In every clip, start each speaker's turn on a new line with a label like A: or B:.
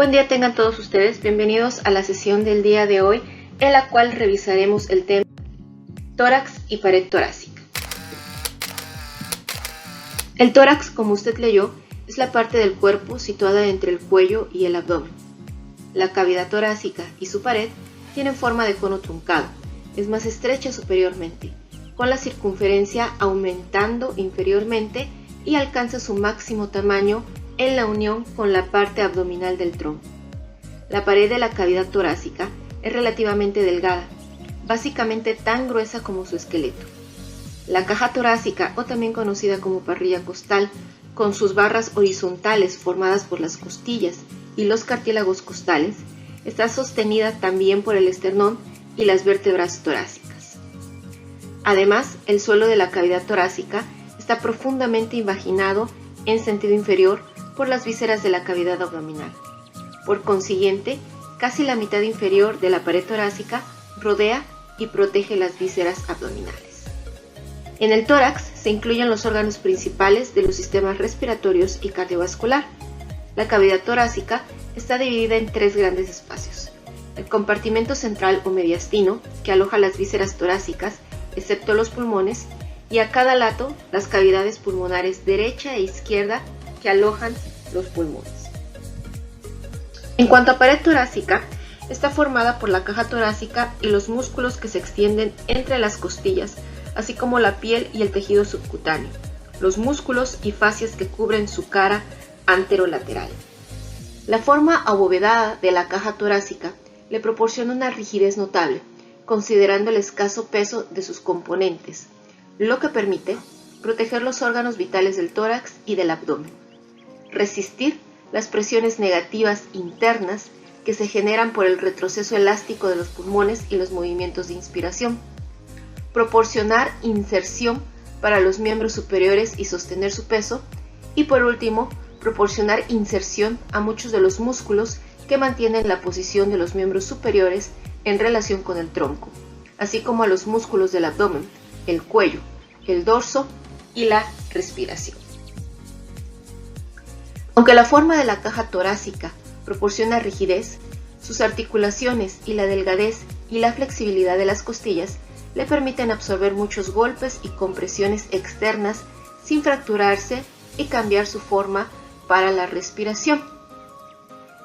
A: Buen día tengan todos ustedes, bienvenidos a la sesión del día de hoy en la cual revisaremos el tema tórax y pared torácica. El tórax, como usted leyó, es la parte del cuerpo situada entre el cuello y el abdomen. La cavidad torácica y su pared tienen forma de cono truncado, es más estrecha superiormente, con la circunferencia aumentando inferiormente y alcanza su máximo tamaño en la unión con la parte abdominal del tronco. La pared de la cavidad torácica es relativamente delgada, básicamente tan gruesa como su esqueleto. La caja torácica, o también conocida como parrilla costal, con sus barras horizontales formadas por las costillas y los cartílagos costales, está sostenida también por el esternón y las vértebras torácicas. Además, el suelo de la cavidad torácica está profundamente invaginado en sentido inferior por las vísceras de la cavidad abdominal. Por consiguiente, casi la mitad inferior de la pared torácica rodea y protege las vísceras abdominales. En el tórax se incluyen los órganos principales de los sistemas respiratorios y cardiovascular. La cavidad torácica está dividida en tres grandes espacios: el compartimento central o mediastino, que aloja las vísceras torácicas, excepto los pulmones, y a cada lado las cavidades pulmonares derecha e izquierda, que alojan los pulmones. En cuanto a pared torácica, está formada por la caja torácica y los músculos que se extienden entre las costillas, así como la piel y el tejido subcutáneo, los músculos y fascias que cubren su cara anterolateral. La forma abovedada de la caja torácica le proporciona una rigidez notable, considerando el escaso peso de sus componentes, lo que permite proteger los órganos vitales del tórax y del abdomen, resistir las presiones negativas internas que se generan por el retroceso elástico de los pulmones y los movimientos de inspiración, proporcionar inserción para los miembros superiores y sostener su peso, y por último, proporcionar inserción a muchos de los músculos que mantienen la posición de los miembros superiores en relación con el tronco, así como a los músculos del abdomen, el cuello, el dorso y la respiración. Aunque la forma de la caja torácica proporciona rigidez, sus articulaciones y la delgadez y la flexibilidad de las costillas le permiten absorber muchos golpes y compresiones externas sin fracturarse y cambiar su forma para la respiración.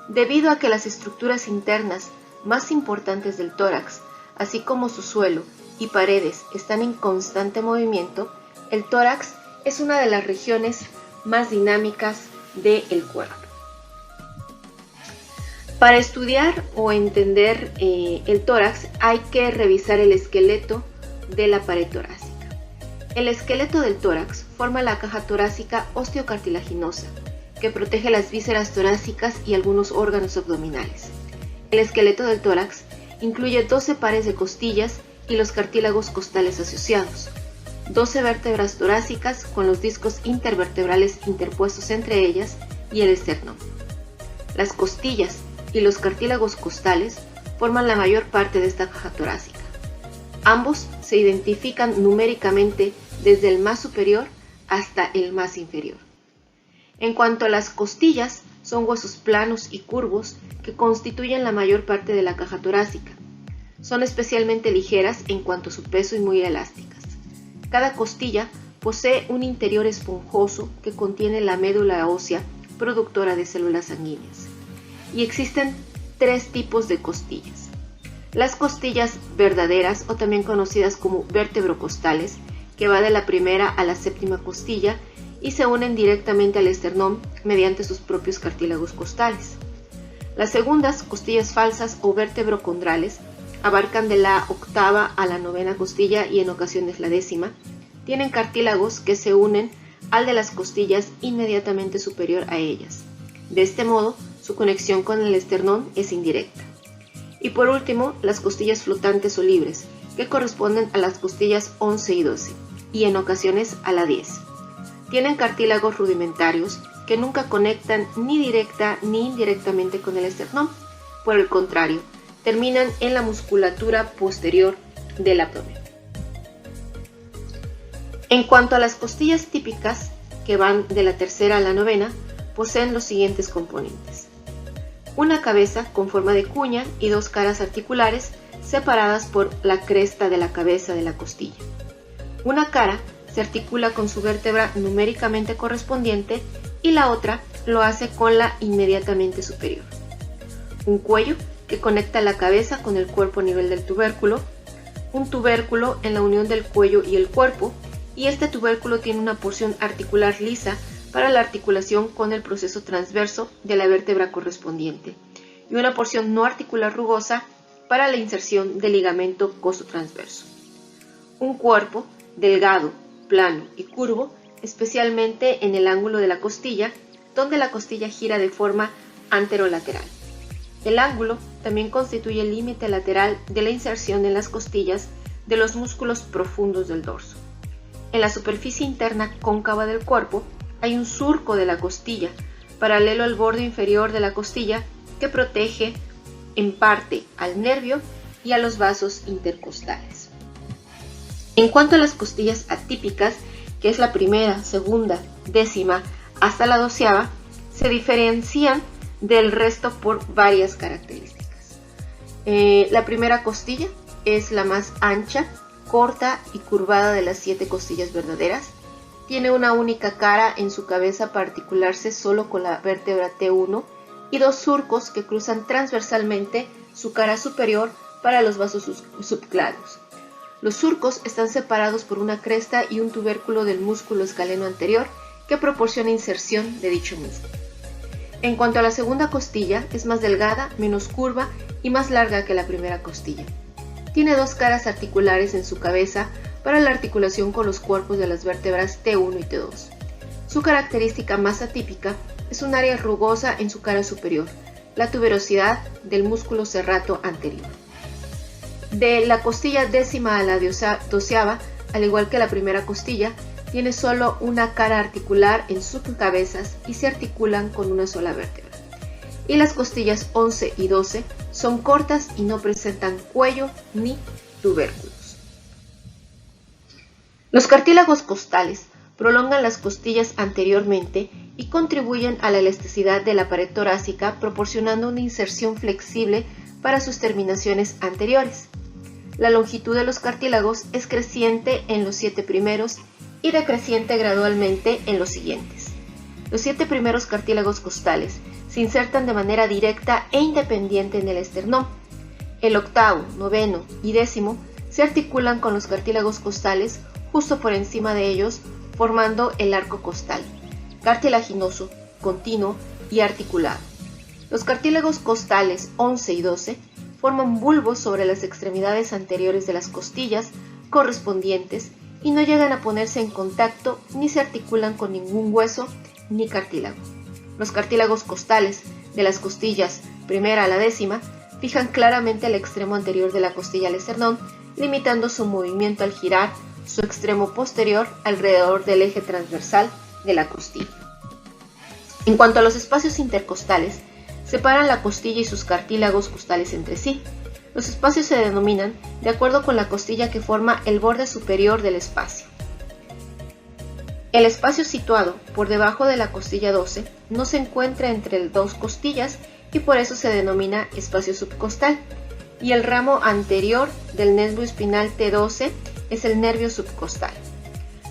A: Debido a que las estructuras internas más importantes del tórax, así como su suelo y paredes, están en constante movimiento, el tórax es una de las regiones más dinámicas del cuerpo. Para estudiar o entender el tórax hay que revisar el esqueleto de la pared torácica. El esqueleto del tórax forma la caja torácica osteocartilaginosa, que protege las vísceras torácicas y algunos órganos abdominales. El esqueleto del tórax incluye 12 pares de costillas y los cartílagos costales asociados, 12 vértebras torácicas con los discos intervertebrales interpuestos entre ellas y el esternón. Las costillas y los cartílagos costales forman la mayor parte de esta caja torácica. Ambos se identifican numéricamente desde el más superior hasta el más inferior. En cuanto a las costillas, son huesos planos y curvos que constituyen la mayor parte de la caja torácica. Son especialmente ligeras en cuanto a su peso y muy elásticas. Cada costilla posee un interior esponjoso que contiene la médula ósea productora de células sanguíneas. Y existen tres tipos de costillas: las costillas verdaderas, o también conocidas como vértebrocostales, que va de la primera a la séptima costilla y se unen directamente al esternón mediante sus propios cartílagos costales. Las segundas, costillas falsas o vértebrocondrales, abarcan de la octava a la novena costilla y en ocasiones la décima. Tienen cartílagos que se unen al de las costillas inmediatamente superior a ellas. De este modo, su conexión con el esternón es indirecta. Y por último, las costillas flotantes o libres, que corresponden a las costillas 11 y 12, y en ocasiones a la 10. Tienen cartílagos rudimentarios que nunca conectan ni directa ni indirectamente con el esternón. Por el contrario, terminan en la musculatura posterior del abdomen. En cuanto a las costillas típicas, que van de la tercera a la novena, poseen los siguientes componentes: una cabeza con forma de cuña y dos caras articulares separadas por la cresta de la cabeza de la costilla. Una cara se articula con su vértebra numéricamente correspondiente y la otra lo hace con la inmediatamente superior. Un cuello que conecta la cabeza con el cuerpo a nivel del tubérculo, un tubérculo en la unión del cuello y el cuerpo, y este tubérculo tiene una porción articular lisa para la articulación con el proceso transverso de la vértebra correspondiente, y una porción no articular rugosa para la inserción del ligamento costotransverso. Un cuerpo delgado, plano y curvo, especialmente en el ángulo de la costilla, donde la costilla gira de forma anterolateral. El ángulo también constituye el límite lateral de la inserción en las costillas de los músculos profundos del dorso. En la superficie interna cóncava del cuerpo hay un surco de la costilla, paralelo al borde inferior de la costilla, que protege en parte al nervio y a los vasos intercostales. En cuanto a las costillas atípicas, que es la primera, segunda, décima hasta la 12ª, se diferencian del resto por varias características. La primera costilla es la más ancha, corta y curvada de las 7 costillas verdaderas. Tiene una única cara en su cabeza para articularse solo con la vértebra T1 y dos surcos que cruzan transversalmente su cara superior para los vasos subclavios. Los surcos están separados por una cresta y un tubérculo del músculo escaleno anterior que proporciona inserción de dicho músculo. En cuanto a la segunda costilla, es más delgada, menos curva y más larga que la primera costilla. Tiene dos caras articulares en su cabeza para la articulación con los cuerpos de las vértebras T1 y T2. Su característica más atípica es un área rugosa en su cara superior, la tuberosidad del músculo serrato anterior. De la costilla décima a la 12ª, al igual que la primera costilla, tiene solo una cara articular en sus cabezas y se articulan con una sola vértebra. Y las costillas 11 y 12 son cortas y no presentan cuello ni tubérculos. Los cartílagos costales prolongan las costillas anteriormente y contribuyen a la elasticidad de la pared torácica, proporcionando una inserción flexible para sus terminaciones anteriores. La longitud de los cartílagos es creciente en los 7 primeros y decreciente gradualmente en los siguientes. Los 7 primeros cartílagos costales se insertan de manera directa e independiente en el esternón. El 8º, 9º y 10º se articulan con los cartílagos costales justo por encima de ellos, formando el arco costal, cartilaginoso, continuo y articulado. Los cartílagos costales 11 y 12 forman bulbos sobre las extremidades anteriores de las costillas correspondientes y no llegan a ponerse en contacto ni se articulan con ningún hueso ni cartílago. Los cartílagos costales de las costillas primera a la 10ª fijan claramente el extremo anterior de la costilla al esternón, limitando su movimiento al girar su extremo posterior alrededor del eje transversal de la costilla. En cuanto a los espacios intercostales, separan la costilla y sus cartílagos costales entre sí. Los espacios se denominan de acuerdo con la costilla que forma el borde superior del espacio. El espacio situado por debajo de la costilla 12 no se encuentra entre dos costillas y por eso se denomina espacio subcostal, y el ramo anterior del nervio espinal T12 es el nervio subcostal.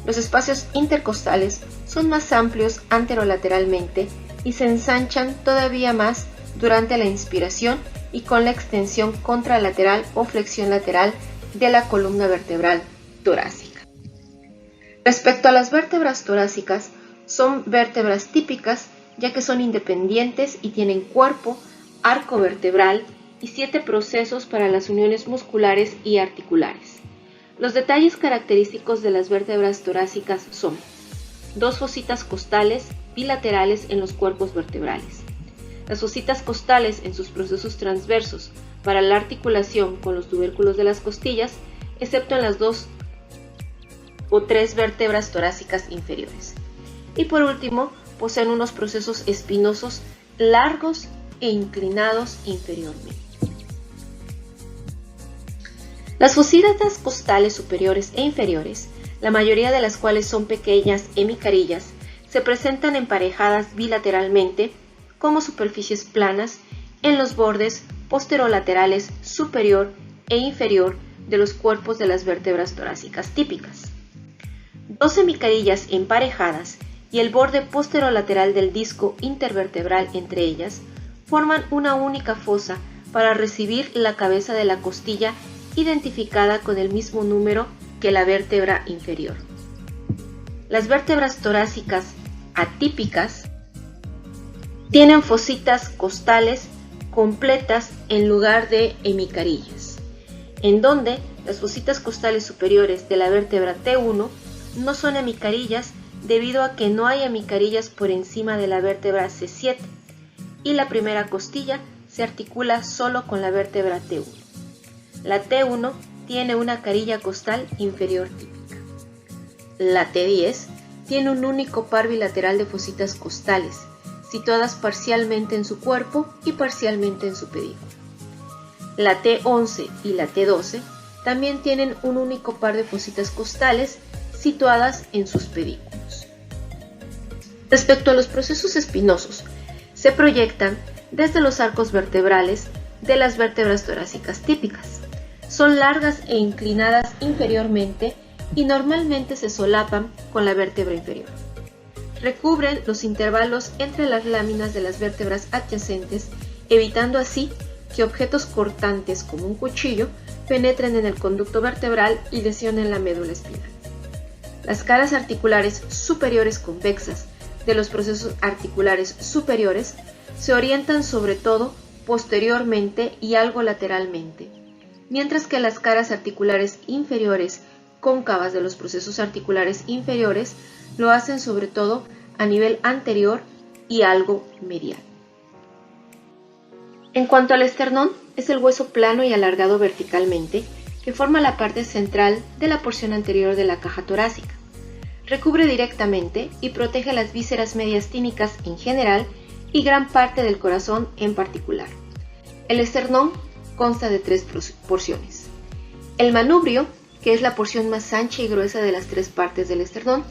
A: Los espacios intercostales son más amplios anterolateralmente y se ensanchan todavía más durante la inspiración y con la extensión contralateral o flexión lateral de la columna vertebral torácica. Respecto a las vértebras torácicas, son vértebras típicas ya que son independientes y tienen cuerpo, arco vertebral y 7 procesos para las uniones musculares y articulares. Los detalles característicos de las vértebras torácicas son 2 fositas costales bilaterales en los cuerpos vertebrales. Las fositas costales en sus procesos transversos para la articulación con los tubérculos de las costillas, excepto en las 2 o 3 vértebras torácicas inferiores. Y por último, poseen unos procesos espinosos largos e inclinados inferiormente. Las fositas costales superiores e inferiores, la mayoría de las cuales son pequeñas hemicarillas, se presentan emparejadas bilateralmente como superficies planas en los bordes posterolaterales superior e inferior de los cuerpos de las vértebras torácicas típicas. Dos hemicarillas emparejadas y el borde posterolateral del disco intervertebral entre ellas forman una única fosa para recibir la cabeza de la costilla identificada con el mismo número que la vértebra inferior. Las vértebras torácicas atípicas tienen fositas costales completas en lugar de hemicarillas, en donde las fositas costales superiores de la vértebra T1 no son hemicarillas debido a que no hay hemicarillas por encima de la vértebra C7 y la primera costilla se articula solo con la vértebra T1. La T1 tiene una carilla costal inferior típica. La T10 tiene un único par bilateral de fositas costales, situadas parcialmente en su cuerpo y parcialmente en su pedículo. La T11 y la T12 también tienen un único par de fositas costales situadas en sus pedículos. Respecto a los procesos espinosos, se proyectan desde los arcos vertebrales de las vértebras torácicas típicas. Son largas e inclinadas inferiormente y normalmente se solapan con la vértebra inferior. Recubren los intervalos entre las láminas de las vértebras adyacentes, evitando así que objetos cortantes como un cuchillo penetren en el conducto vertebral y lesionen la médula espinal. Las caras articulares superiores convexas de los procesos articulares superiores se orientan sobre todo posteriormente y algo lateralmente, mientras que las caras articulares inferiores cóncavas de los procesos articulares inferiores lo hacen sobre todo a nivel anterior y algo medial. En cuanto al esternón, es el hueso plano y alargado verticalmente que forma la parte central de la porción anterior de la caja torácica. Recubre directamente y protege las vísceras mediastínicas en general y gran parte del corazón en particular. El esternón consta de tres porciones. El manubrio, que es la porción más ancha y gruesa de las tres partes del esternón,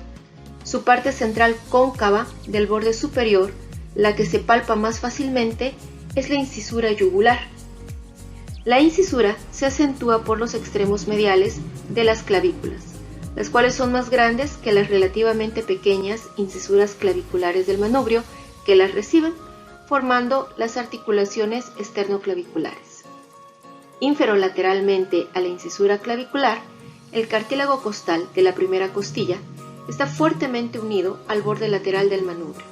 A: su parte central cóncava del borde superior, la que se palpa más fácilmente, es la incisura yugular. La incisura se acentúa por los extremos mediales de las clavículas, las cuales son más grandes que las relativamente pequeñas incisuras claviculares del manubrio que las reciben, formando las articulaciones esternoclaviculares. Inferolateralmente a la incisura clavicular, el cartílago costal de la primera costilla está fuertemente unido al borde lateral del manubrio.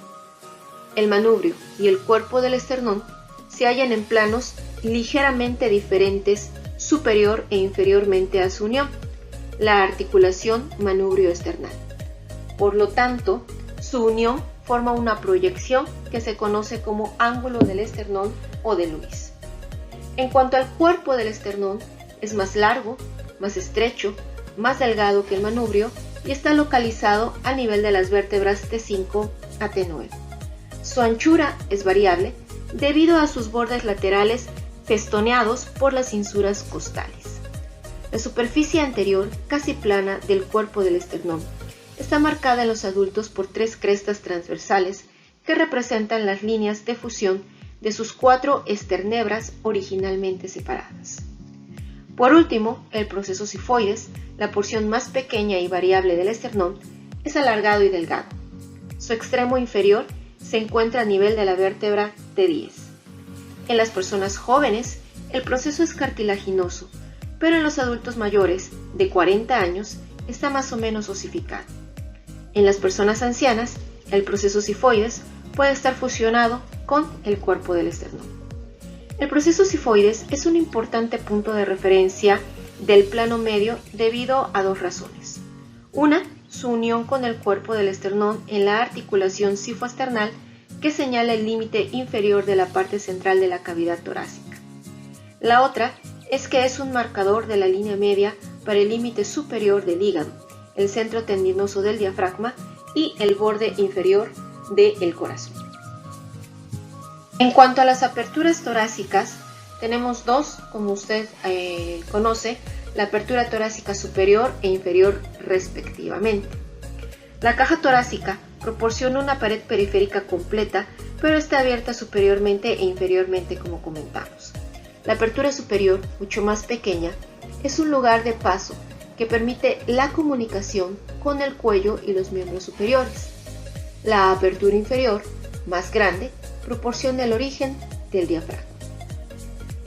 A: El manubrio y el cuerpo del esternón se hallan en planos ligeramente diferentes superior e inferiormente a su unión, la articulación manubrio-esternal. Por lo tanto, su unión forma una proyección que se conoce como ángulo del esternón o de Lewis. En cuanto al cuerpo del esternón, es más largo, más estrecho, más delgado que el manubrio y está localizado a nivel de las vértebras T5 a T9. Su anchura es variable debido a sus bordes laterales festoneados por las cinsuras costales. La superficie anterior, casi plana del cuerpo del esternón, está marcada en los adultos por tres crestas transversales que representan las líneas de fusión de sus cuatro esternebras originalmente separadas. Por último, el proceso sifoides, la porción más pequeña y variable del esternón, es alargado y delgado. Su extremo inferior se encuentra a nivel de la vértebra T10. En las personas jóvenes, el proceso es cartilaginoso, pero en los adultos mayores, de 40 años, está más o menos osificado. En las personas ancianas, el proceso sifoides puede estar fusionado con el cuerpo del esternón. El proceso sifoides es un importante punto de referencia del plano medio debido a dos razones. Una, su unión con el cuerpo del esternón en la articulación sifoesternal que señala el límite inferior de la parte central de la cavidad torácica. La otra es que es un marcador de la línea media para el límite superior del hígado, el centro tendinoso del diafragma y el borde inferior del corazón. En cuanto a las aperturas torácicas, tenemos dos, como usted conoce, la apertura torácica superior e inferior respectivamente. La caja torácica proporciona una pared periférica completa pero está abierta superiormente e inferiormente como comentamos. La apertura superior, mucho más pequeña, es un lugar de paso que permite la comunicación con el cuello y los miembros superiores. La apertura inferior, más grande, proporciona el origen del diafragma.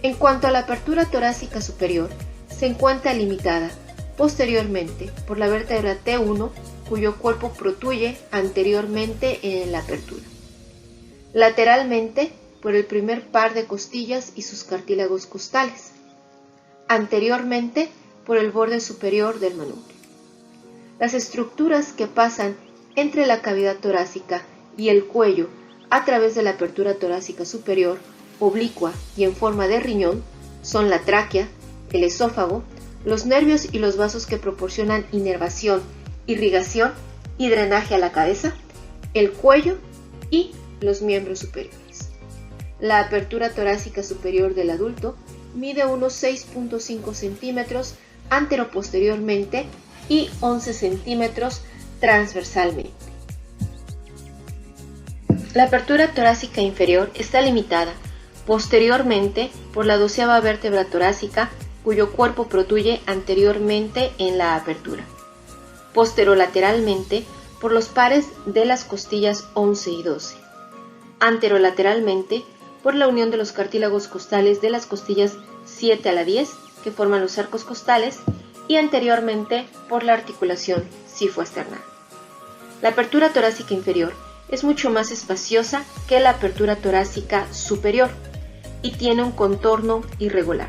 A: En cuanto a la apertura torácica superior, se encuentra limitada posteriormente por la vértebra T1, cuyo cuerpo protruye anteriormente en la apertura. Lateralmente por el primer par de costillas y sus cartílagos costales. Anteriormente por el borde superior del manubrio. Las estructuras que pasan entre la cavidad torácica y el cuello a través de la apertura torácica superior, oblicua y en forma de riñón son la tráquea, el esófago, los nervios y los vasos que proporcionan inervación, irrigación y drenaje a la cabeza, el cuello y los miembros superiores. La apertura torácica superior del adulto mide unos 6.5 centímetros anteroposteriormente y 11 centímetros transversalmente. La apertura torácica inferior está limitada posteriormente por la 12ª vértebra torácica, cuyo cuerpo protruye anteriormente en la apertura. Posterolateralmente por los pares de las costillas 11 y 12. Anterolateralmente por la unión de los cartílagos costales de las costillas 7 a la 10, que forman los arcos costales, y anteriormente por la articulación cifoesternal. La apertura torácica inferior es mucho más espaciosa que la apertura torácica superior y tiene un contorno irregular.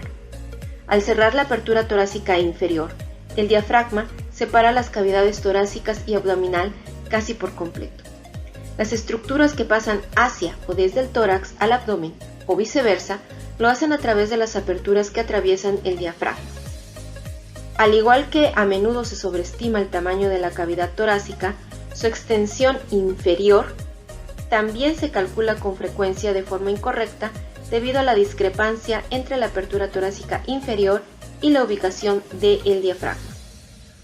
A: Al cerrar la apertura torácica inferior, el diafragma separa las cavidades torácicas y abdominal casi por completo. Las estructuras que pasan hacia o desde el tórax al abdomen o viceversa lo hacen a través de las aperturas que atraviesan el diafragma. Al igual que a menudo se sobreestima el tamaño de la cavidad torácica, su extensión inferior también se calcula con frecuencia de forma incorrecta debido a la discrepancia entre la apertura torácica inferior y la ubicación del diafragma.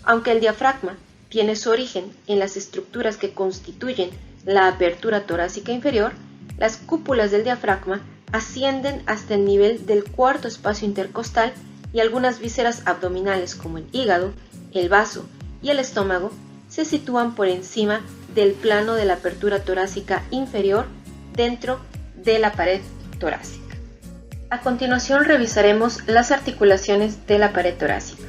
A: Aunque el diafragma tiene su origen en las estructuras que constituyen la apertura torácica inferior, las cúpulas del diafragma ascienden hasta el nivel del cuarto espacio intercostal y algunas vísceras abdominales como el hígado, el vaso y el estómago se sitúan por encima del plano de la apertura torácica inferior dentro de la pared torácica. A continuación revisaremos las articulaciones de la pared torácica.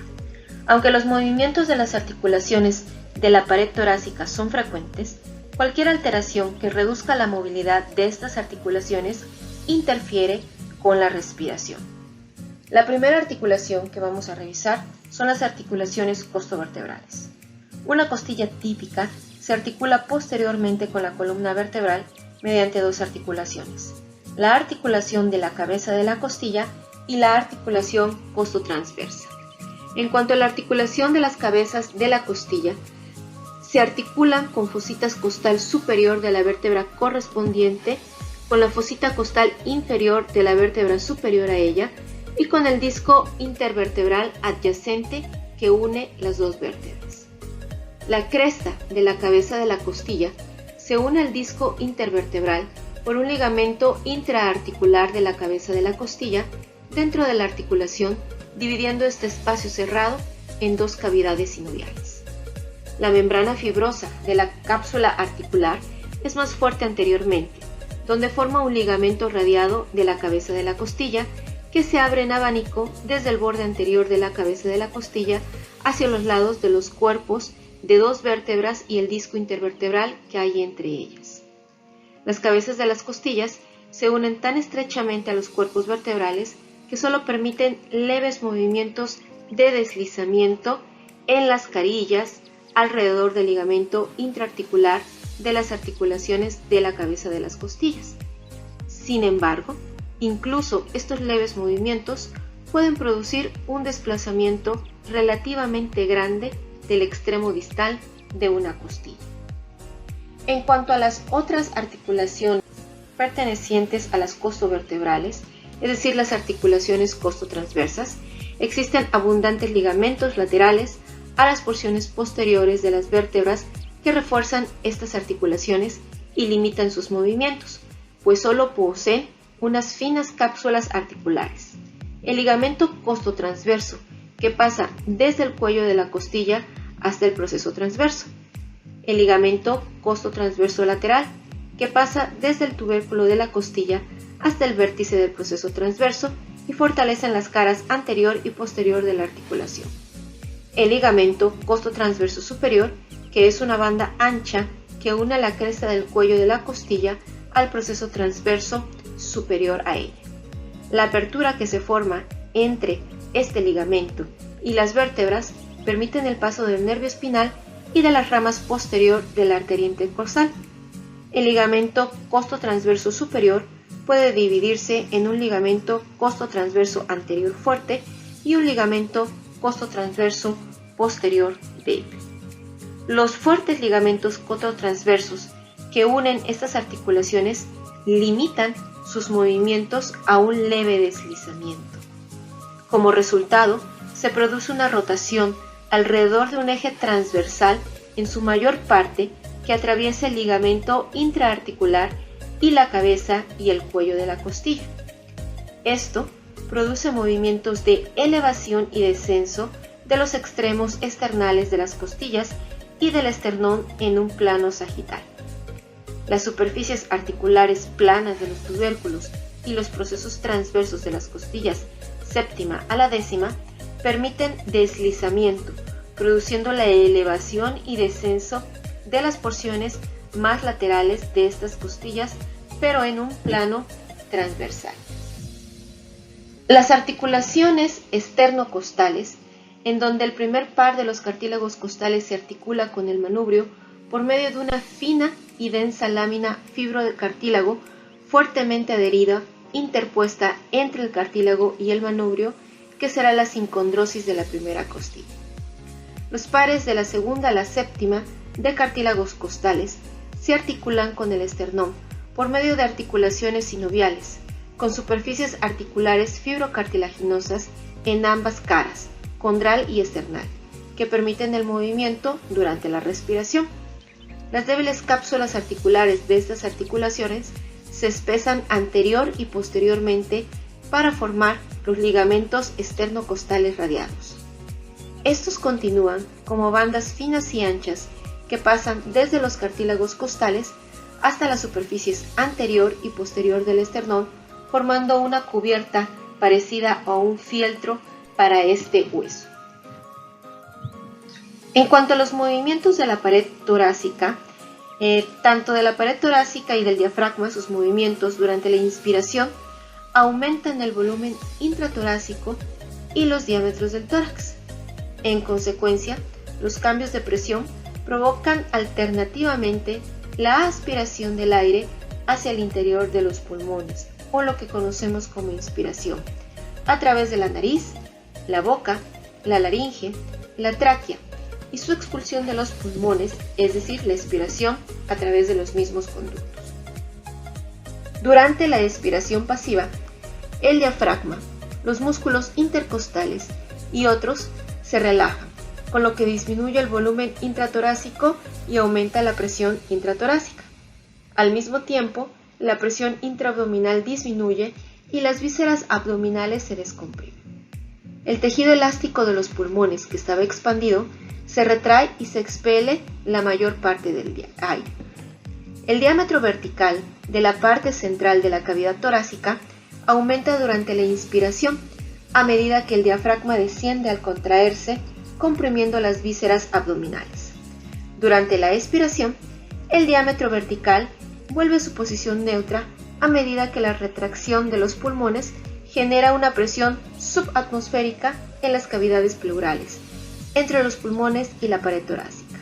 A: Aunque los movimientos de las articulaciones de la pared torácica son frecuentes, cualquier alteración que reduzca la movilidad de estas articulaciones interfiere con la respiración. La primera articulación que vamos a revisar son las articulaciones costovertebrales. Una costilla típica se articula posteriormente con la columna vertebral mediante dos articulaciones: la articulación de la cabeza de la costilla y la articulación costotransversa. En cuanto a la articulación de las cabezas de la costilla, se articulan con fositas costal superior de la vértebra correspondiente, con la fosita costal inferior de la vértebra superior a ella y con el disco intervertebral adyacente que une las dos vértebras. La cresta de la cabeza de la costilla se une al disco intervertebral por un ligamento intraarticular de la cabeza de la costilla dentro de la articulación, dividiendo este espacio cerrado en dos cavidades sinoviales. La membrana fibrosa de la cápsula articular es más fuerte anteriormente, donde forma un ligamento radiado de la cabeza de la costilla que se abre en abanico desde el borde anterior de la cabeza de la costilla hacia los lados de los cuerpos de dos vértebras y el disco intervertebral que hay entre ellas. Las cabezas de las costillas se unen tan estrechamente a los cuerpos vertebrales que solo permiten leves movimientos de deslizamiento en las carillas alrededor del ligamento intraarticular de las articulaciones de la cabeza de las costillas. Sin embargo, incluso estos leves movimientos pueden producir un desplazamiento relativamente grande del extremo distal de una costilla. En cuanto a las otras articulaciones pertenecientes a las costovertebrales, es decir, las articulaciones costotransversas, existen abundantes ligamentos laterales a las porciones posteriores de las vértebras que refuerzan estas articulaciones y limitan sus movimientos, pues solo poseen unas finas cápsulas articulares. El ligamento costotransverso, que pasa desde el cuello de la costilla hasta el proceso transverso. El ligamento costotransverso lateral, que pasa desde el tubérculo de la costilla hasta el vértice del proceso transverso y fortalecen las caras anterior y posterior de la articulación. El ligamento costotransverso superior, que es una banda ancha que une la cresta del cuello de la costilla al proceso transverso superior a ella. La apertura que se forma entre este ligamento y las vértebras permiten el paso del nervio espinal y de las ramas posterior de la arteria intercostal. El ligamento costotransverso superior puede dividirse en un ligamento costotransverso anterior fuerte y un ligamento costotransverso posterior débil. Los fuertes ligamentos costotransversos que unen estas articulaciones limitan sus movimientos a un leve deslizamiento. Como resultado, se produce una rotación alrededor de un eje transversal en su mayor parte que atraviesa el ligamento intraarticular y la cabeza y el cuello de la costilla. Esto produce movimientos de elevación y descenso de los extremos externales de las costillas y del esternón en un plano sagital. Las superficies articulares planas de los tubérculos y los procesos transversos de las costillas séptima a la décima permiten deslizamiento, produciendo la elevación y descenso de las porciones más laterales de estas costillas, pero en un plano transversal. Las articulaciones esternocostales, en donde el primer par de los cartílagos costales se articula con el manubrio por medio de una fina y densa lámina fibro de cartílago fuertemente adherida, interpuesta entre el cartílago y el manubrio, que será la sincondrosis de la primera costilla. Los pares de la segunda a la séptima de cartílagos costales se articulan con el esternón por medio de articulaciones sinoviales, con superficies articulares fibrocartilaginosas en ambas caras, condral y esternal, que permiten el movimiento durante la respiración. Las débiles cápsulas articulares de estas articulaciones se espesan anterior y posteriormente para formar los ligamentos esternocostales radiados. Estos continúan como bandas finas y anchas que pasan desde los cartílagos costales hasta las superficies anterior y posterior del esternón, formando una cubierta parecida a un fieltro para este hueso. En cuanto a los movimientos de la pared torácica, tanto de la pared torácica y del diafragma, sus movimientos durante la inspiración aumentan el volumen intratorácico y los diámetros del tórax. En consecuencia, los cambios de presión provocan alternativamente la aspiración del aire hacia el interior de los pulmones, o lo que conocemos como inspiración, a través de la nariz, la boca, la laringe, la tráquea, y su expulsión de los pulmones, es decir, la expiración a través de los mismos conductos. Durante la expiración pasiva, el diafragma, los músculos intercostales y otros se relajan, con lo que disminuye el volumen intratorácico y aumenta la presión intratorácica. Al mismo tiempo, la presión intraabdominal disminuye y las vísceras abdominales se descomprimen. El tejido elástico de los pulmones, que estaba expandido, se retrae y se expele la mayor parte del aire. El diámetro vertical de la parte central de la cavidad torácica aumenta durante la inspiración a medida que el diafragma desciende al contraerse, comprimiendo las vísceras abdominales. Durante la expiración, el diámetro vertical vuelve a su posición neutra a medida que la retracción de los pulmones genera una presión subatmosférica en las cavidades pleurales, entre los pulmones y la pared torácica.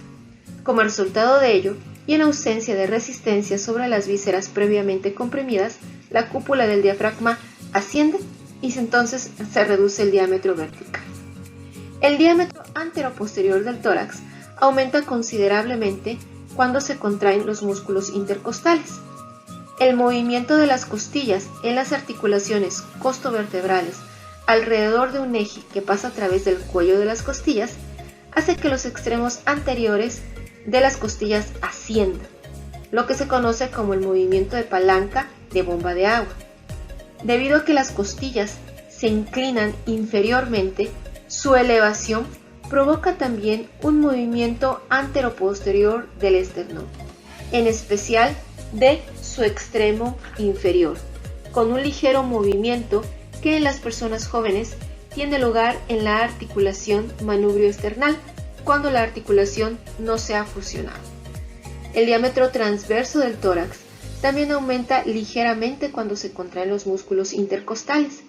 A: Como resultado de ello, y en ausencia de resistencia sobre las vísceras previamente comprimidas, la cúpula del diafragma asciende y entonces se reduce el diámetro vertical. El diámetro anteroposterior del tórax aumenta considerablemente cuando se contraen los músculos intercostales. El movimiento de las costillas en las articulaciones costovertebrales alrededor de un eje que pasa a través del cuello de las costillas hace que los extremos anteriores de las costillas asciendan, lo que se conoce como el movimiento de palanca de bomba de agua. Debido a que las costillas se inclinan inferiormente, su elevación provoca también un movimiento anteroposterior del esternón, en especial de su extremo inferior, con un ligero movimiento que en las personas jóvenes tiene lugar en la articulación manubrio-esternal, cuando la articulación no se ha fusionado. El diámetro transverso del tórax también aumenta ligeramente cuando se contraen los músculos intercostales,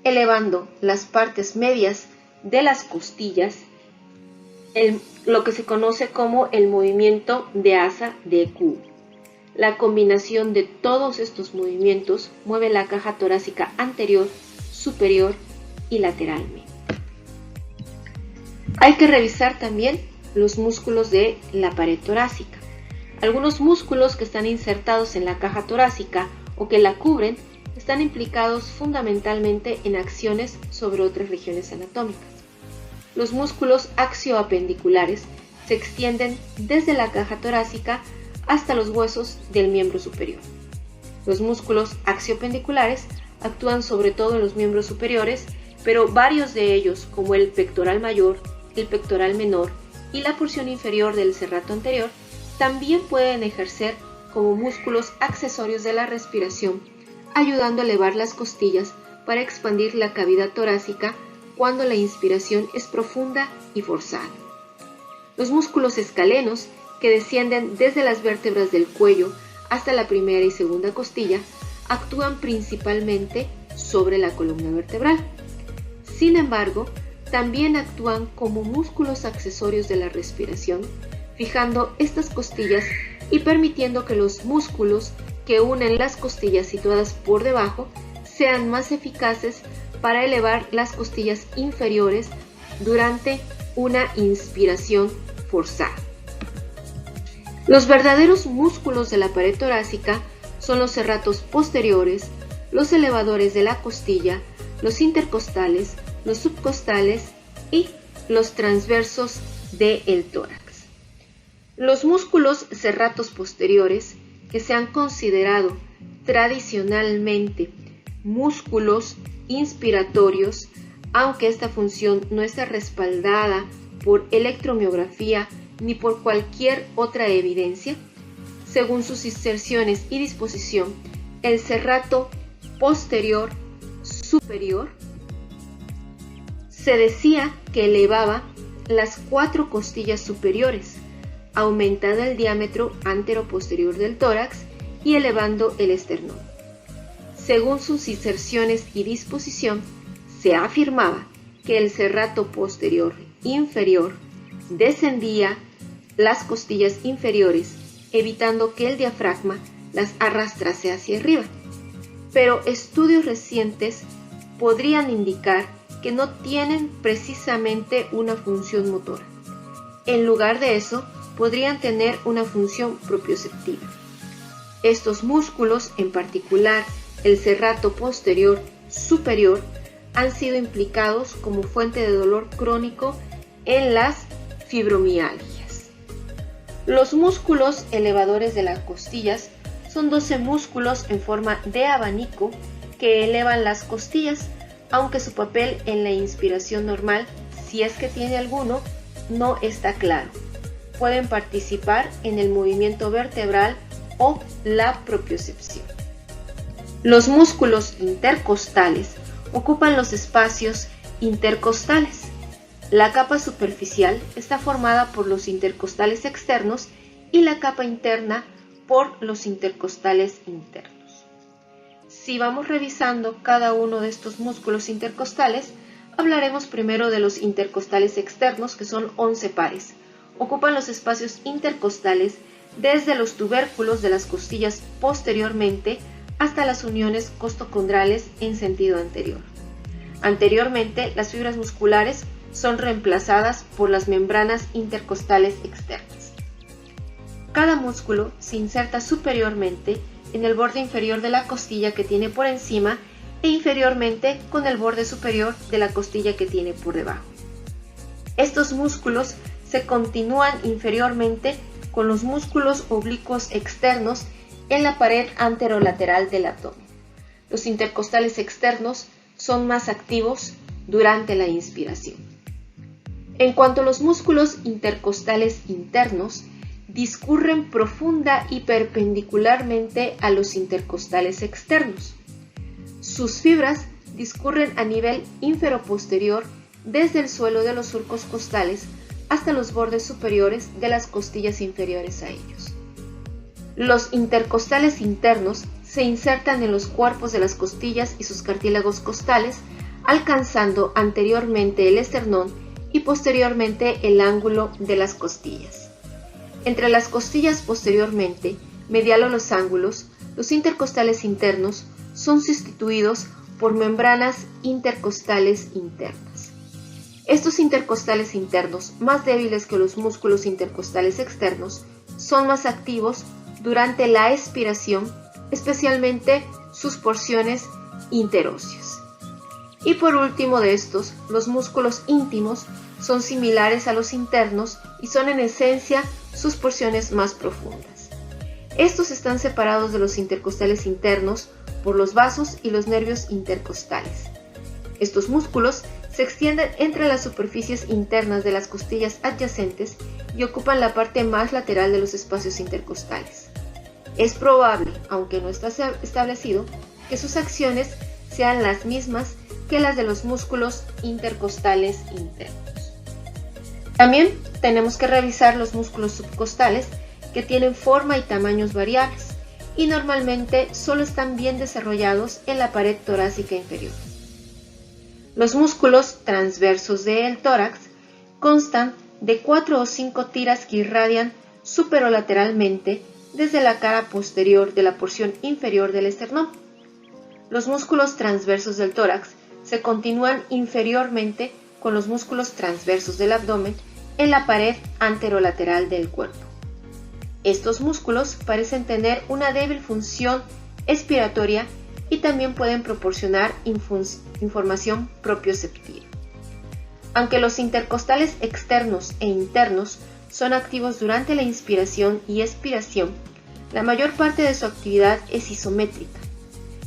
A: elevando las partes medias de las costillas, lo que se conoce como el movimiento de asa de Q. La combinación de todos estos movimientos mueve la caja torácica anterior, superior y lateralmente. Hay que revisar también los músculos de la pared torácica. Algunos músculos que están insertados en la caja torácica o que la cubren están implicados fundamentalmente en acciones sobre otras regiones anatómicas. Los músculos axioapendiculares se extienden desde la caja torácica hasta los huesos del miembro superior. Los músculos axiopendiculares actúan sobre todo en los miembros superiores, pero varios de ellos, como el pectoral mayor, el pectoral menor y la porción inferior del serrato anterior, también pueden ejercer como músculos accesorios de la respiración, ayudando a elevar las costillas para expandir la cavidad torácica cuando la inspiración es profunda y forzada. Los músculos escalenos, que descienden desde las vértebras del cuello hasta la primera y segunda costilla, actúan principalmente sobre la columna vertebral. Sin embargo, también actúan como músculos accesorios de la respiración, fijando estas costillas y permitiendo que los músculos que unen las costillas situadas por debajo sean más eficaces para elevar las costillas inferiores durante una inspiración forzada. Los verdaderos músculos de la pared torácica son los serratos posteriores, los elevadores de la costilla, los intercostales, los subcostales y los transversos del tórax. Los músculos serratos posteriores, que se han considerado tradicionalmente músculos inspiratorios, aunque esta función no está respaldada por electromiografía ni por cualquier otra evidencia, según sus inserciones y disposición, el serrato posterior superior se decía que elevaba las 4 costillas superiores, aumentando el diámetro anteroposterior del tórax y elevando el esternón. Según sus inserciones y disposición, se afirmaba que el serrato posterior inferior descendía las costillas inferiores, evitando que el diafragma las arrastrase hacia arriba. Pero estudios recientes podrían indicar que no tienen precisamente una función motora. En lugar de eso, podrían tener una función propioceptiva. Estos músculos, en particular el serrato posterior superior, han sido implicados como fuente de dolor crónico en las fibromialgias. Los músculos elevadores de las costillas son 12 músculos en forma de abanico que elevan las costillas, aunque su papel en la inspiración normal, si es que tiene alguno, no está claro. Pueden participar en el movimiento vertebral o la propiocepción. Los músculos intercostales ocupan los espacios intercostales. La capa superficial está formada por los intercostales externos y la capa interna por los intercostales internos. Si vamos revisando cada uno de estos músculos intercostales, hablaremos primero de los intercostales externos, que son 11 pares. Ocupan los espacios intercostales desde los tubérculos de las costillas posteriormente hasta las uniones costocondrales en sentido anterior. Anteriormente, las fibras musculares son reemplazadas por las membranas intercostales externas. Cada músculo se inserta superiormente en el borde inferior de la costilla que tiene por encima e inferiormente con el borde superior de la costilla que tiene por debajo. Estos músculos se continúan inferiormente con los músculos oblicuos externos en la pared anterolateral del abdomen. Los intercostales externos son más activos durante la inspiración. En cuanto a los músculos intercostales internos, discurren profunda y perpendicularmente a los intercostales externos. Sus fibras discurren a nivel inferoposterior desde el suelo de los surcos costales hasta los bordes superiores de las costillas inferiores a ellos. Los intercostales internos se insertan en los cuerpos de las costillas y sus cartílagos costales, alcanzando anteriormente el esternón y posteriormente el ángulo de las costillas. Entre las costillas posteriormente, medial a los ángulos, los intercostales internos son sustituidos por membranas intercostales internas. Estos intercostales internos, más débiles que los músculos intercostales externos, son más activos durante la expiración, especialmente sus porciones interóseas. Y por último de estos, los músculos íntimos son similares a los internos y son en esencia sus porciones más profundas. Estos están separados de los intercostales internos por los vasos y los nervios intercostales. Estos músculos se extienden entre las superficies internas de las costillas adyacentes y ocupan la parte más lateral de los espacios intercostales. Es probable, aunque no está establecido, que sus acciones sean las mismas que las de los músculos intercostales internos. También tenemos que revisar los músculos subcostales, que tienen forma y tamaños variables y normalmente solo están bien desarrollados en la pared torácica inferior. Los músculos transversos del tórax constan de 4 o 5 tiras que irradian superolateralmente desde la cara posterior de la porción inferior del esternón. Los músculos transversos del tórax se continúan inferiormente con los músculos transversos del abdomen en la pared anterolateral del cuerpo. Estos músculos parecen tener una débil función expiratoria y también pueden proporcionar información propioceptiva. Aunque los intercostales externos e internos son activos durante la inspiración y expiración, la mayor parte de su actividad es isométrica.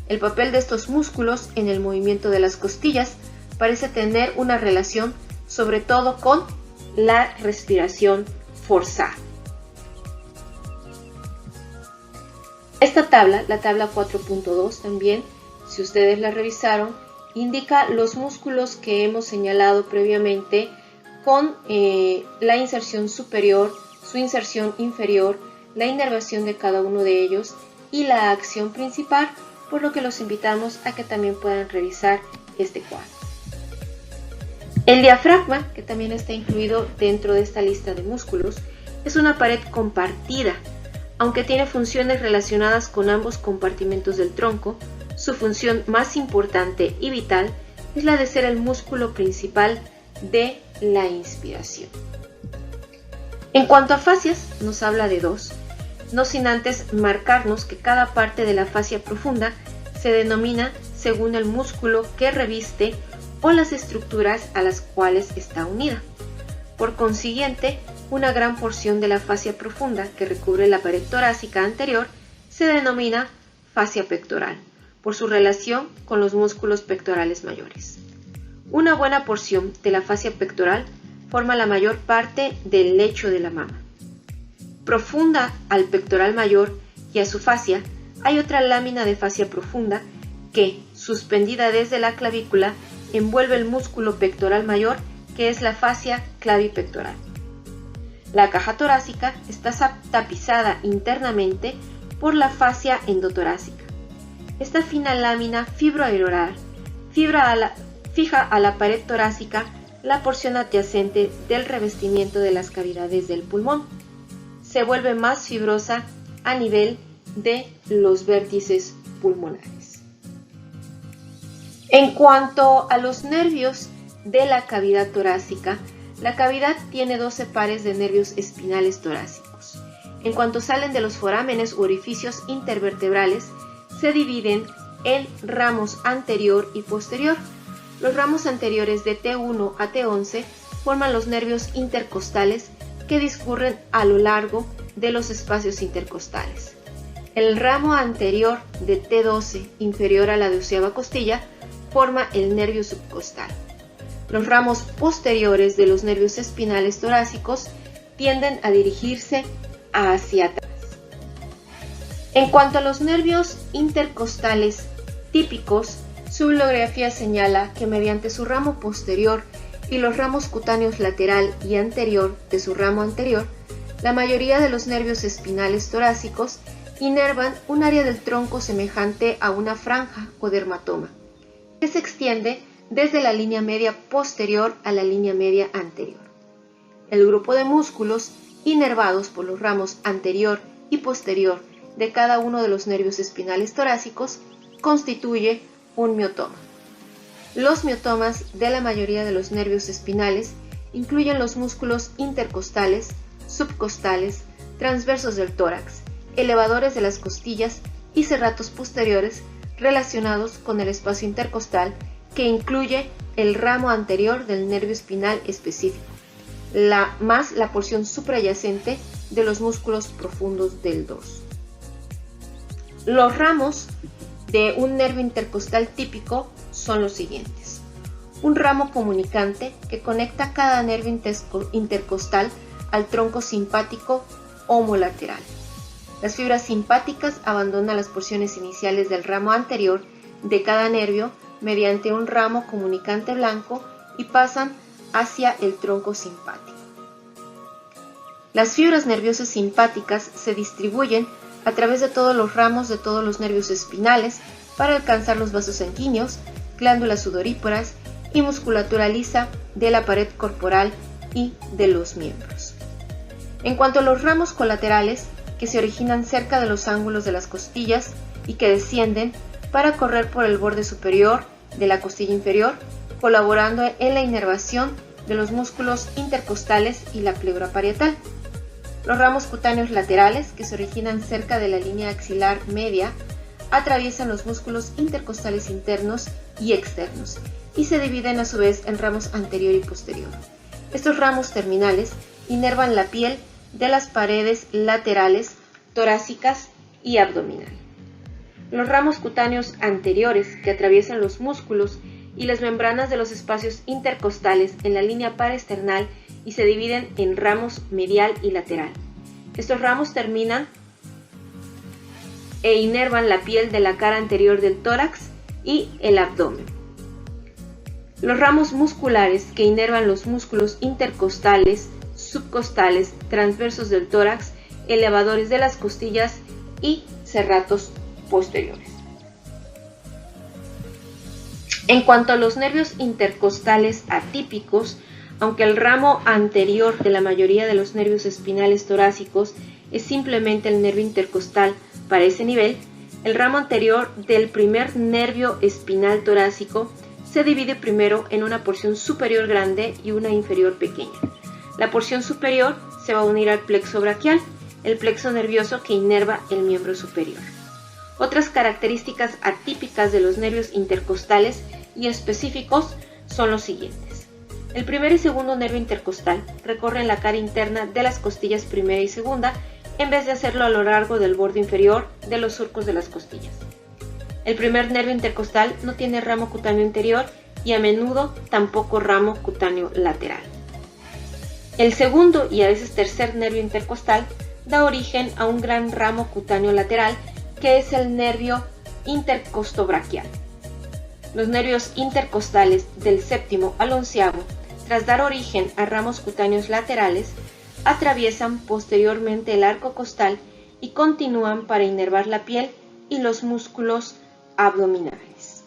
A: El papel de estos músculos en el movimiento de las costillas parece tener una relación sobre todo con la respiración forzada. Esta tabla, la tabla 4.2 también, si ustedes la revisaron, indica los músculos que hemos señalado previamente con la inserción superior, su inserción inferior, la inervación de cada uno de ellos y la acción principal, por lo que los invitamos a que también puedan revisar este cuadro. El diafragma, que también está incluido dentro de esta lista de músculos, es una pared compartida. Aunque tiene funciones relacionadas con ambos compartimentos del tronco, su función más importante y vital es la de ser el músculo principal de la inspiración. En cuanto a fascias, nos habla de dos, no sin antes marcarnos que cada parte de la fascia profunda se denomina según el músculo que reviste o las estructuras a las cuales está unida. Por consiguiente, una gran porción de la fascia profunda que recubre la pared torácica anterior se denomina fascia pectoral, por su relación con los músculos pectorales mayores. Una buena porción de la fascia pectoral forma la mayor parte del lecho de la mama. Profunda al pectoral mayor y a su fascia hay otra lámina de fascia profunda que, suspendida desde la clavícula, envuelve el músculo pectoral mayor, que es la fascia clavipectoral. La caja torácica está tapizada internamente por la fascia endotorácica. Esta fina lámina fibroaerolar fija a la pared torácica la porción adyacente del revestimiento de las cavidades del pulmón. Se vuelve más fibrosa a nivel de los vértices pulmonares. En cuanto a los nervios de la cavidad torácica, la cavidad tiene 12 pares de nervios espinales torácicos. En cuanto salen de los forámenes u orificios intervertebrales, se dividen en ramos anterior y posterior. Los ramos anteriores de T1 a T11 forman los nervios intercostales que discurren a lo largo de los espacios intercostales. El ramo anterior de T12, inferior a la 12ª costilla, forma el nervio subcostal. Los ramos posteriores de los nervios espinales torácicos tienden a dirigirse hacia atrás. En cuanto a los nervios intercostales típicos, su bibliografía señala que mediante su ramo posterior y los ramos cutáneos lateral y anterior de su ramo anterior, la mayoría de los nervios espinales torácicos inervan un área del tronco semejante a una franja o dermatoma, que se extiende desde la línea media posterior a la línea media anterior. El grupo de músculos inervados por los ramos anterior y posterior de cada uno de los nervios espinales torácicos constituye un miotoma. Los miotomas de la mayoría de los nervios espinales incluyen los músculos intercostales, subcostales, transversos del tórax, elevadores de las costillas y serratos posteriores relacionados con el espacio intercostal que incluye el ramo anterior del nervio espinal específico, más la porción suprayacente de los músculos profundos del dorso. Los ramos de un nervio intercostal típico son los siguientes. Un ramo comunicante que conecta cada nervio intercostal al tronco simpático homolateral. Las fibras simpáticas abandonan las porciones iniciales del ramo anterior de cada nervio mediante un ramo comunicante blanco y pasan hacia el tronco simpático. Las fibras nerviosas simpáticas se distribuyen a través de todos los ramos de todos los nervios espinales para alcanzar los vasos sanguíneos, glándulas sudoríparas y musculatura lisa de la pared corporal y de los miembros. En cuanto a los ramos colaterales, que se originan cerca de los ángulos de las costillas y que descienden para correr por el borde superior de la costilla inferior, colaborando en la inervación de los músculos intercostales y la pleura parietal. Los ramos cutáneos laterales, que se originan cerca de la línea axilar media, atraviesan los músculos intercostales internos y externos y se dividen a su vez en ramos anterior y posterior. Estos ramos terminales inervan la piel de las paredes laterales, torácicas y abdominal. Los ramos cutáneos anteriores, que atraviesan los músculos y las membranas de los espacios intercostales en la línea paraesternal y se dividen en ramos medial y lateral. Estos ramos terminan e inervan la piel de la cara anterior del tórax y el abdomen. Los ramos musculares, que inervan los músculos intercostales, subcostales, transversos del tórax, elevadores de las costillas y serratos posteriores. En cuanto a los nervios intercostales atípicos, aunque el ramo anterior de la mayoría de los nervios espinales torácicos es simplemente el nervio intercostal para ese nivel, el ramo anterior del primer nervio espinal torácico se divide primero en una porción superior grande y una inferior pequeña. La porción superior se va a unir al plexo braquial, el plexo nervioso que inerva el miembro superior. Otras características atípicas de los nervios intercostales y específicos son los siguientes. El primer y segundo nervio intercostal recorren la cara interna de las costillas primera y segunda en vez de hacerlo a lo largo del borde inferior de los surcos de las costillas. El primer nervio intercostal no tiene ramo cutáneo interior y a menudo tampoco ramo cutáneo lateral. El segundo y a veces tercer nervio intercostal da origen a un gran ramo cutáneo lateral que es el nervio intercostobraquial. Los nervios intercostales del séptimo al onceavo, tras dar origen a ramos cutáneos laterales, atraviesan posteriormente el arco costal y continúan para inervar la piel y los músculos abdominales.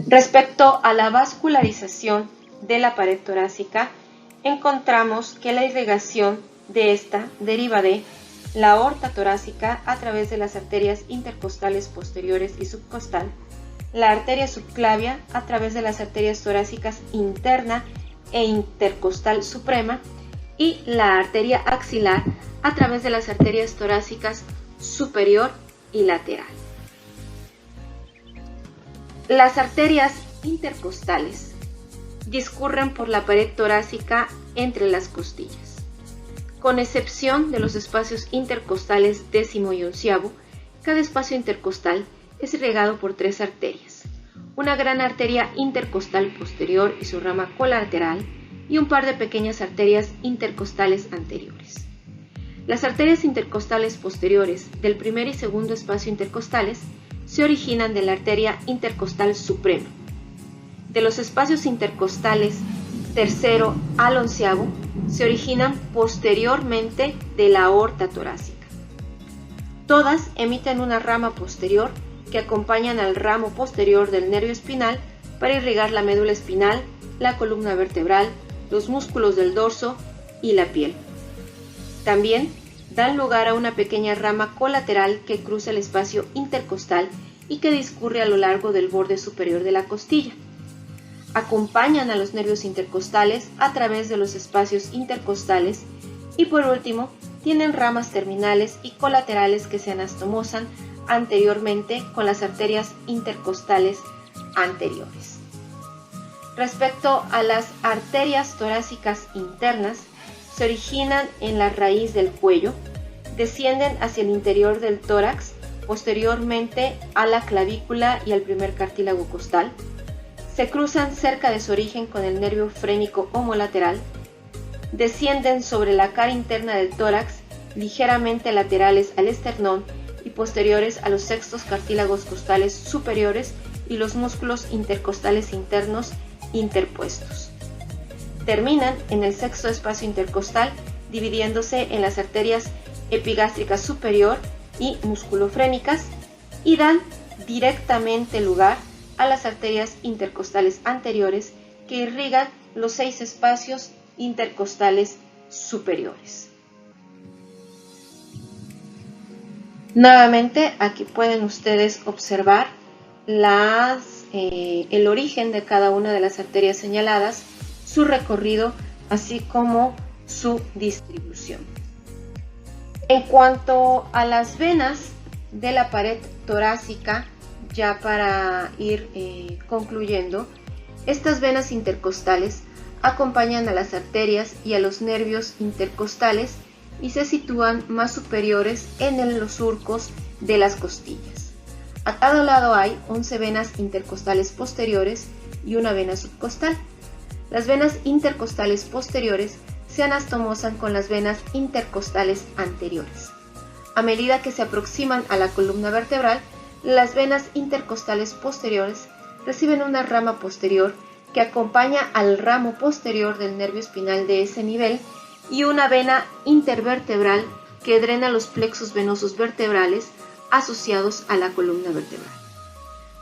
A: Respecto a la vascularización de la pared torácica, encontramos que la irrigación de esta deriva de la aorta torácica a través de las arterias intercostales posteriores y subcostal, la arteria subclavia a través de las arterias torácicas interna e intercostal suprema y la arteria axilar a través de las arterias torácicas superior y lateral. Las arterias intercostales discurren por la pared torácica entre las costillas. Con excepción de los espacios intercostales décimo y onceavo, cada espacio intercostal es irrigado por 3 arterias, una gran arteria intercostal posterior y su rama colateral, y un par de pequeñas arterias intercostales anteriores. Las arterias intercostales posteriores del primer y segundo espacio intercostales se originan de la arteria intercostal suprema. De los espacios intercostales tercero al onceavo se originan posteriormente de la aorta torácica. Todas emiten una rama posterior que acompañan al ramo posterior del nervio espinal para irrigar la médula espinal, la columna vertebral, los músculos del dorso y la piel. También dan lugar a una pequeña rama colateral que cruza el espacio intercostal y que discurre a lo largo del borde superior de la costilla. Acompañan a los nervios intercostales a través de los espacios intercostales y, por último, tienen ramas terminales y colaterales que se anastomosan anteriormente con las arterias intercostales anteriores. Respecto a las arterias torácicas internas, se originan en la raíz del cuello, descienden hacia el interior del tórax, posteriormente a la clavícula y al primer cartílago costal, se cruzan cerca de su origen con el nervio frénico homolateral, descienden sobre la cara interna del tórax, ligeramente laterales al esternón y posteriores a los sextos cartílagos costales superiores y los músculos intercostales internos interpuestos. Terminan en el sexto espacio intercostal, dividiéndose en las arterias epigástrica superior y musculofrénicas, y dan directamente lugar a las arterias intercostales anteriores que irrigan los 6 espacios intercostales superiores. Nuevamente, aquí pueden ustedes observar el origen de cada una de las arterias señaladas, su recorrido, así como su distribución. En cuanto a las venas de la pared torácica, ya para ir concluyendo, estas venas intercostales acompañan a las arterias y a los nervios intercostales y se sitúan más superiores en los surcos de las costillas. A cada lado hay 11 venas intercostales posteriores y una vena subcostal. Las venas intercostales posteriores se anastomosan con las venas intercostales anteriores. A medida que se aproximan a la columna vertebral, las venas intercostales posteriores reciben una rama posterior que acompaña al ramo posterior del nervio espinal de ese nivel y una vena intervertebral que drena los plexos venosos vertebrales asociados a la columna vertebral.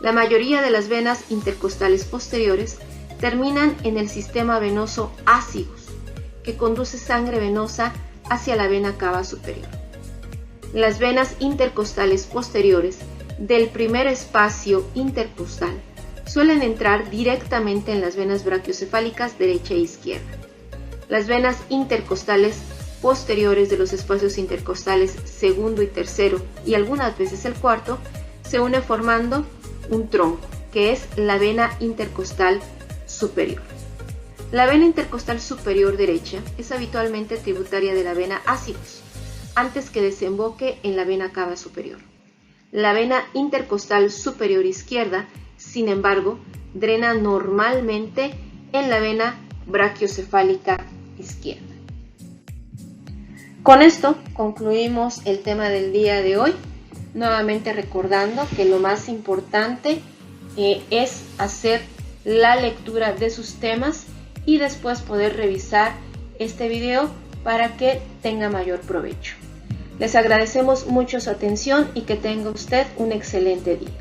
A: La mayoría de las venas intercostales posteriores terminan en el sistema venoso ácigus, que conduce sangre venosa hacia la vena cava superior. Las venas intercostales posteriores del primer espacio intercostal suelen entrar directamente en las venas brachiocefálicas derecha e izquierda. Las venas intercostales posteriores de los espacios intercostales segundo y tercero y algunas veces el cuarto se unen formando un tronco, que es la vena intercostal superior. La vena intercostal superior derecha es habitualmente tributaria de la vena ácigus, antes que desemboque en la vena cava superior. La vena intercostal superior izquierda, sin embargo, drena normalmente en la vena brachiocefálica izquierda. Con esto concluimos el tema del día de hoy, nuevamente recordando que lo más importante es hacer la lectura de sus temas y después poder revisar este video para que tenga mayor provecho. Les agradecemos mucho su atención y que tenga usted un excelente día.